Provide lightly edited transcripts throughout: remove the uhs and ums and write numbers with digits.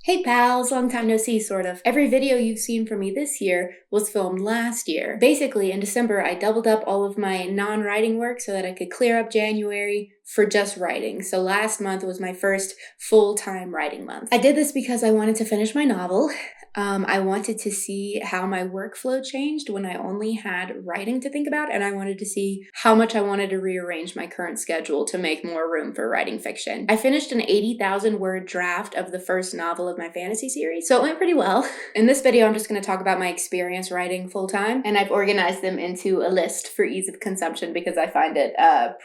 Hey pals, long time no see, sort of. Every video you've seen from me this year was filmed last year. Basically, in December, I doubled up all of my non-writing work so that I could clear up January for just writing. So last month was my first full-time writing month. I did this because I wanted to finish my novel. I wanted to see how my workflow changed when I only had writing to think about, and I wanted to see how much I wanted to rearrange my current schedule to make more room for writing fiction. I finished an 80,000 word draft of the first novel of my fantasy series, so it went pretty well. In this video, I'm just going to talk about my experience writing full-time, and I've organized them into a list for ease of consumption because I find it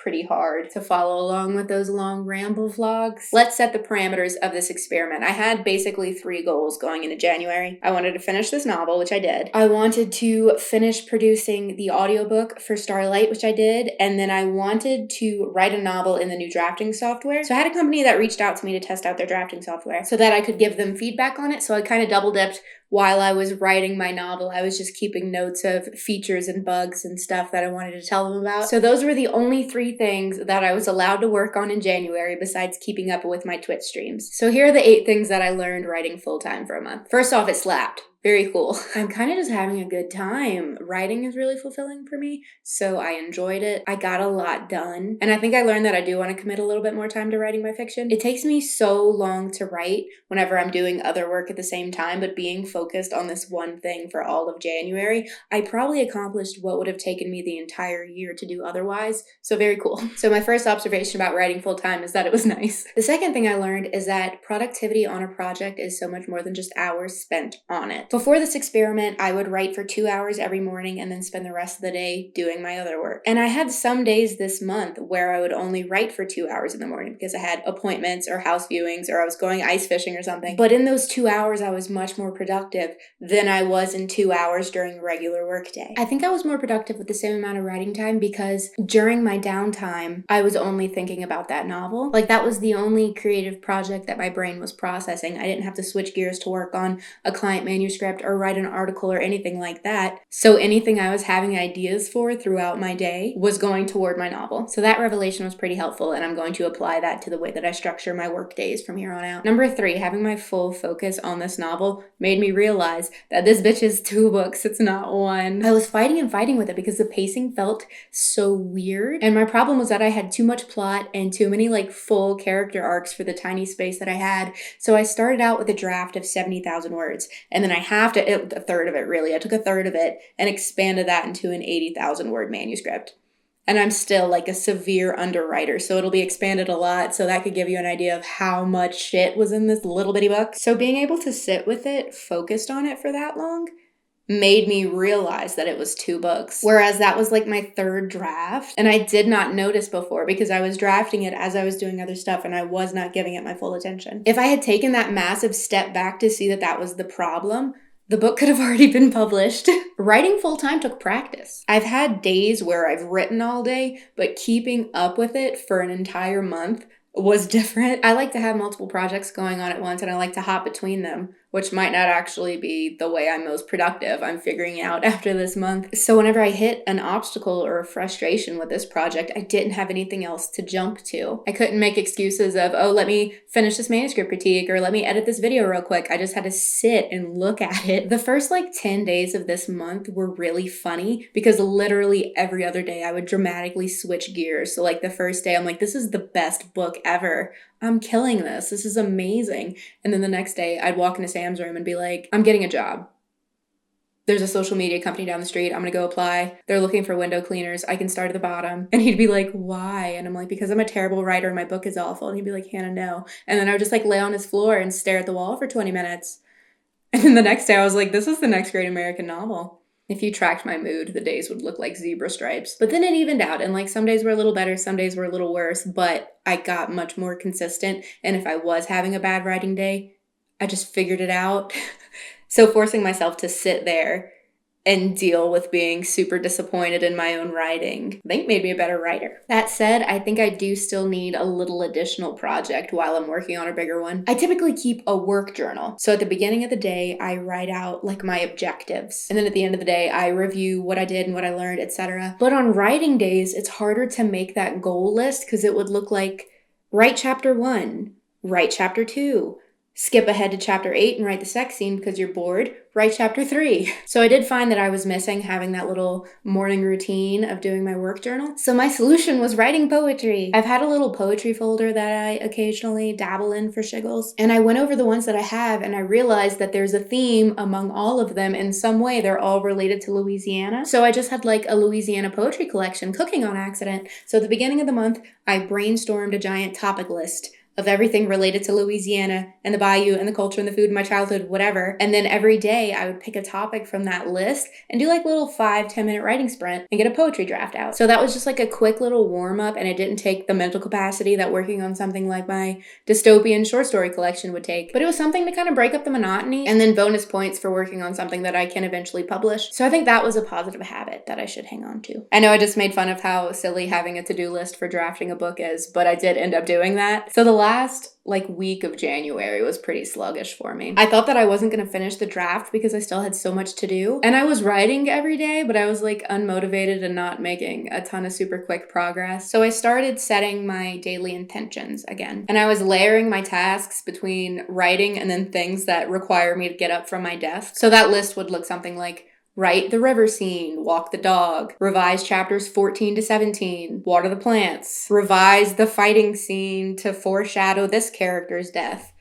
pretty hard to follow along with those long ramble vlogs. Let's set the parameters of this experiment. I had basically 3 goals going into January. I wanted to finish this novel, which I did. I wanted to finish producing the audiobook for STARLIGHT, which I did. And then I wanted to write a novel in the new drafting software. So I had a company that reached out to me to test out their drafting software so that I could give them feedback on it. So I kind of double dipped. While I was writing my novel, I was just keeping notes of features and bugs and stuff that I wanted to tell them about. So those were the only 3 things that I was allowed to work on in January besides keeping up with my Twitch streams. So here are the 8 things that I learned writing full-time for a month. First off, it slapped. Very cool. I'm kind of just having a good time. Writing is really fulfilling for me, so I enjoyed it. I got a lot done, and I think I learned that I do want to commit a little bit more time to writing my fiction. It takes me so long to write whenever I'm doing other work at the same time, but being focused on this one thing for all of January, I probably accomplished what would have taken me the entire year to do otherwise, so very cool. So my first observation about writing full-time is that it was nice. The second thing I learned is that productivity on a project is so much more than just hours spent on it. Before this experiment, I would write for 2 hours every morning and then spend the rest of the day doing my other work. And I had some days this month where I would only write for 2 hours in the morning because I had appointments or house viewings or I was going ice fishing or something. But in those 2 hours, I was much more productive than I was in 2 hours during a regular workday. I think I was more productive with the same amount of writing time because during my downtime, I was only thinking about that novel. Like that was the only creative project that my brain was processing. I didn't have to switch gears to work on a client manuscript or write an article or anything like that. So anything I was having ideas for throughout my day was going toward my novel. So that revelation was pretty helpful, and I'm going to apply that to the way that I structure my work days from here on out. Number 3, having my full focus on this novel made me realize that this bitch is 2 books, it's not 1. I was fighting and fighting with it because the pacing felt so weird, and my problem was that I had too much plot and too many full character arcs for the tiny space that I had. So I started out with a draft of 70,000 words, and then I a third of it really. I took a third of it and expanded that into an 80,000 word manuscript. And I'm still a severe underwriter, so it'll be expanded a lot, so that could give you an idea of how much shit was in this little bitty book. So being able to sit with it, focused on it for that long, made me realize that it was 2 books. Whereas that was my 3rd draft, and I did not notice before because I was drafting it as I was doing other stuff and I was not giving it my full attention. If I had taken that massive step back to see that that was the problem, the book could have already been published. Writing full-time took practice. I've had days where I've written all day, but keeping up with it for an entire month was different. I like to have multiple projects going on at once, and I like to hop between them, which might not actually be the way I'm most productive. I'm figuring out after this month. So whenever I hit an obstacle or a frustration with this project, I didn't have anything else to jump to. I couldn't make excuses of, oh, let me finish this manuscript critique or let me edit this video real quick. I just had to sit and look at it. The first 10 days of this month were really funny because literally every other day I would dramatically switch gears. So the first day I'm this is the best book ever. I'm killing this. This is amazing. And then the next day I'd walk into Sam's room and be like, I'm getting a job. There's a social media company down the street. I'm going to go apply. They're looking for window cleaners. I can start at the bottom. And he'd be like, why? And I'm like, because I'm a terrible writer and my book is awful. And he'd be like, Hannah, no. And then I would just lay on his floor and stare at the wall for 20 minutes. And then the next day I was like, this is the next great American novel. If you tracked my mood, the days would look like zebra stripes. But then it evened out, and some days were a little better, some days were a little worse, but I got much more consistent, and if I was having a bad writing day, I just figured it out. So forcing myself to sit there and deal with being super disappointed in my own writing, I think made me a better writer. That said, I think I do still need a little additional project while I'm working on a bigger one. I typically keep a work journal. So at the beginning of the day, I write out my objectives. And then at the end of the day, I review what I did and what I learned, etc. But on writing days, it's harder to make that goal list because it would look like write chapter 1, write chapter 2, Skip ahead to chapter 8 and write the sex scene because you're bored. Write chapter 3. So I did find that I was missing having that little morning routine of doing my work journal. So my solution was writing poetry. I've had a little poetry folder that I occasionally dabble in for shiggles. And I went over the ones that I have and I realized that there's a theme among all of them. In some way, they're all related to Louisiana. So I just had like a Louisiana poetry collection cooking on accident. So at the beginning of the month, I brainstormed a giant topic list of everything related to Louisiana and the bayou and the culture and the food and my childhood, whatever. And then every day I would pick a topic from that list and do like a little 5-10 minute writing sprint and get a poetry draft out. So that was just like a quick little warm up, and it didn't take the mental capacity that working on something like my dystopian short story collection would take. But it was something to kind of break up the monotony, and then bonus points for working on something that I can eventually publish. So I think that was a positive habit that I should hang on to. I know I just made fun of how silly having a to-do list for drafting a book is, but I did end up doing that. So the last week of January was pretty sluggish for me. I thought that I wasn't going to finish the draft because I still had so much to do. And I was writing every day, but I was unmotivated and not making a ton of super quick progress. So I started setting my daily intentions again. And I was layering my tasks between writing and then things that require me to get up from my desk. So that list would look something like: write the river scene, walk the dog, revise chapters 14 to 17, water the plants, revise the fighting scene to foreshadow this character's death,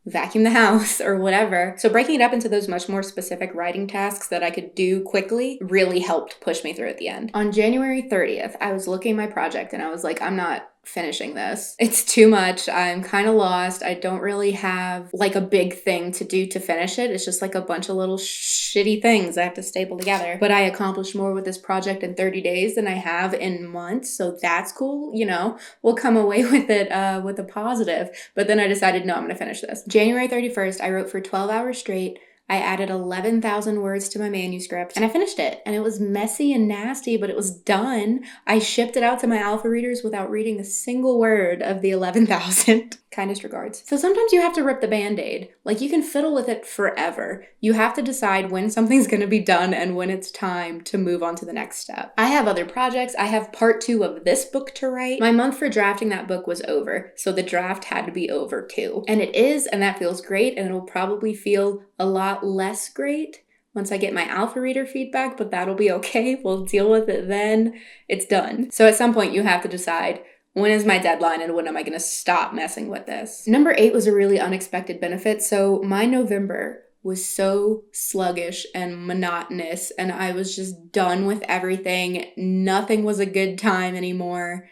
vacuum the house, or whatever. So breaking it up into those much more specific writing tasks that I could do quickly really helped push me through at the end. On January 30th, I was looking at my project and I was like, I'm not finishing this. It's too much. I'm kind of lost. I don't really have a big thing to do to finish it. It's just a bunch of little shitty things I have to staple together. But I accomplished more with this project in 30 days than I have in months. So that's cool. We'll come away with it with a positive. But then I decided, no, I'm going to finish this. January 31st, I wrote for 12 hours straight. I added 11,000 words to my manuscript and I finished it. And it was messy and nasty, but it was done. I shipped it out to my alpha readers without reading a single word of the 11,000. Kindest regards. So sometimes you have to rip the Band-Aid. You can fiddle with it forever. You have to decide when something's going to be done and when it's time to move on to the next step. I have other projects. I have part 2 of this book to write. My month for drafting that book was over, so the draft had to be over too. And it is, and that feels great, and it'll probably feel a lot less great once I get my alpha reader feedback, but that'll be okay. We'll deal with it then. It's done. So at some point you have to decide, when is my deadline and when am I going to stop messing with this? Number 8 was a really unexpected benefit. So my November was so sluggish and monotonous and I was just done with everything. Nothing was a good time anymore.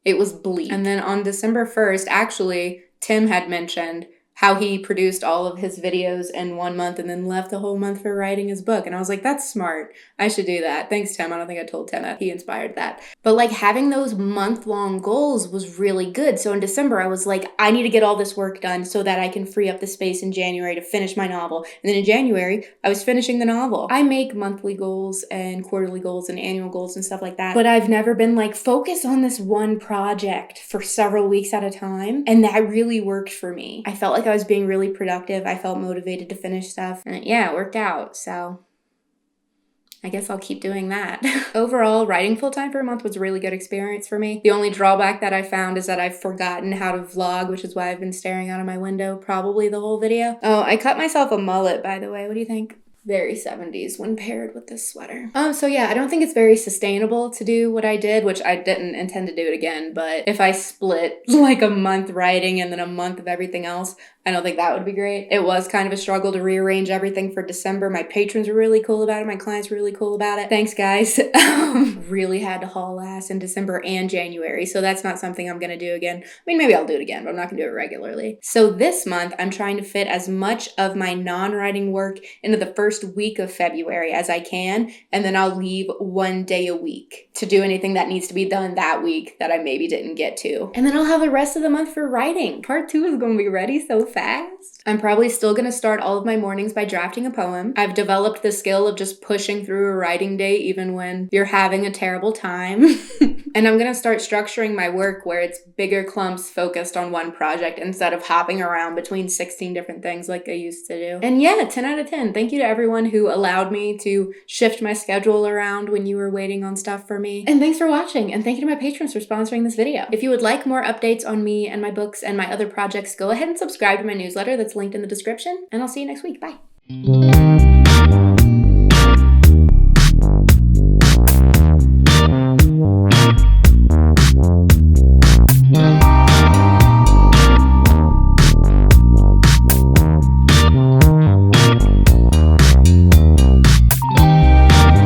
It was bleak. And then on December 1st, actually, Tim had mentioned how he produced all of his videos in 1 month and then left the whole month for writing his book. And I was like, that's smart. I should do that. Thanks, Tim. I don't think I told Tim that. He inspired that. But having those month-long goals was really good. So in December, I was like, I need to get all this work done so that I can free up the space in January to finish my novel. And then in January, I was finishing the novel. I make monthly goals and quarterly goals and annual goals and stuff like that. But I've never been focus on this one project for several weeks at a time. And that really worked for me. I felt like I was being really productive. I felt motivated to finish stuff. And it worked out. So I guess I'll keep doing that. Overall, writing full-time for a month was a really good experience for me. The only drawback that I found is that I've forgotten how to vlog, which is why I've been staring out of my window probably the whole video. Oh, I cut myself a mullet, by the way. What do you think? Very 70s when paired with this sweater. So yeah, I don't think it's very sustainable to do what I did, which I didn't intend to do it again, but if I split a month writing and then a month of everything else, I don't think that would be great. It was kind of a struggle to rearrange everything for December. My patrons were really cool about it. My clients were really cool about it. Thanks, guys. Really had to haul ass in December and January, so that's not something I'm gonna do again. I mean, maybe I'll do it again, but I'm not gonna do it regularly. So this month, I'm trying to fit as much of my non-writing work into the first week of February as I can, and then I'll leave 1 day a week to do anything that needs to be done that week that I maybe didn't get to. And then I'll have the rest of the month for writing. Part 2 is gonna be ready so fast. I'm probably still gonna start all of my mornings by drafting a poem. I've developed the skill of just pushing through a writing day even when you're having a terrible time. And I'm gonna start structuring my work where it's bigger clumps focused on one project instead of hopping around between 16 different things like I used to do. And yeah, 10 out of 10. Thank you to everyone who allowed me to shift my schedule around when you were waiting on stuff for me. And thanks for watching, and thank you to my patrons for sponsoring this video. If you would like more updates on me and my books and my other projects, go ahead and subscribe to my newsletter that's linked in the description, and I'll see you next week. Bye.